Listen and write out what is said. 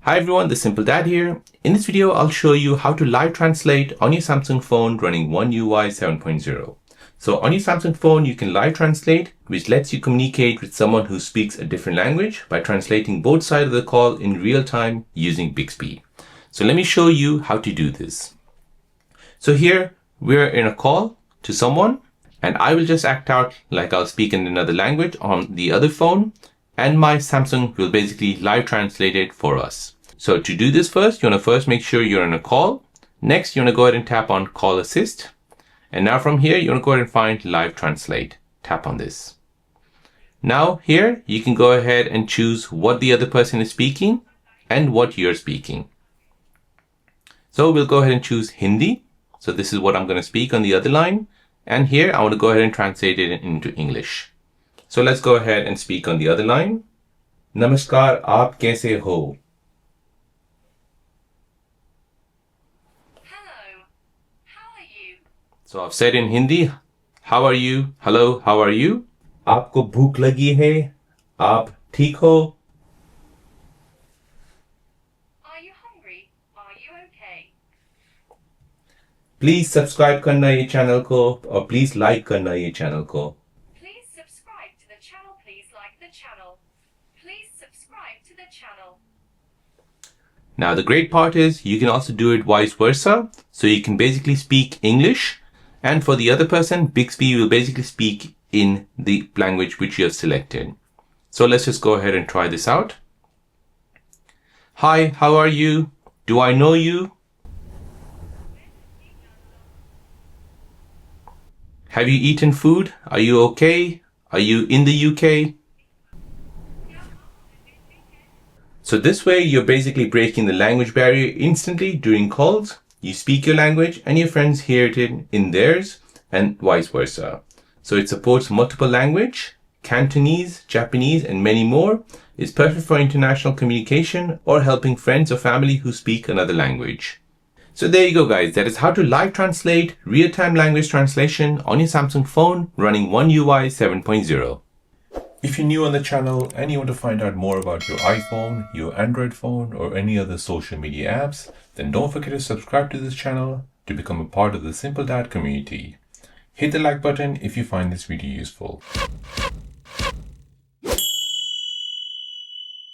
Hi everyone, the Simple Dad here. In this video, I'll show you how to live translate on your Samsung phone running One UI 7.0. So on your Samsung phone, you can live translate, which lets you communicate with someone who speaks a different language by translating both sides of the call in real time using Bixby. So let me show you how to do this. So here we're in a call to someone, and I will just act out like I'll speak in another language on the other phone, and my Samsung will basically live translate it for us. So to do this first, you want to first make sure you're on a call. Next, you want to go ahead and tap on Call Assist. And now from here, you want to go ahead and find Live Translate. Tap on this. Now here, you can go ahead and choose what the other person is speaking and what you're speaking. So we'll go ahead and choose Hindi. So this is what I'm going to speak on the other line. And here, I want to go ahead and translate it into English. So let's go ahead and speak on the other line. Namaskar, aap kaise ho? Hello, how are you? So I've said in Hindi, how are you? Hello, how are you? Aapko bhook lagi hai? Aap theek ho? Are you hungry? Are you okay? Please subscribe karna ye channel ko, or please like karna ye channel ko. Please subscribe to the channel. Please like the channel. Please subscribe to the channel. Now the great part is you can also do it vice versa. So you can basically speak English, and for the other person, Bixby will basically speak in the language which you have selected. So let's just go ahead and try this out. Hi, how are you? Do I know you? Have you eaten food? Are you okay? Are you in the UK? So this way, you're basically breaking the language barrier instantly during calls. You speak your language and your friends hear it in theirs, and vice versa. So it supports multiple language, Cantonese, Japanese, and many more. It's perfect for international communication or helping friends or family who speak another language. So there you go, guys. That is how to live translate real-time language translation on your Samsung phone running One UI 7.0. If you're new on the channel and you want to find out more about your iPhone, your Android phone, or any other social media apps, then don't forget to subscribe to this channel to become a part of the Simple Dad community. Hit the like button if you find this video useful.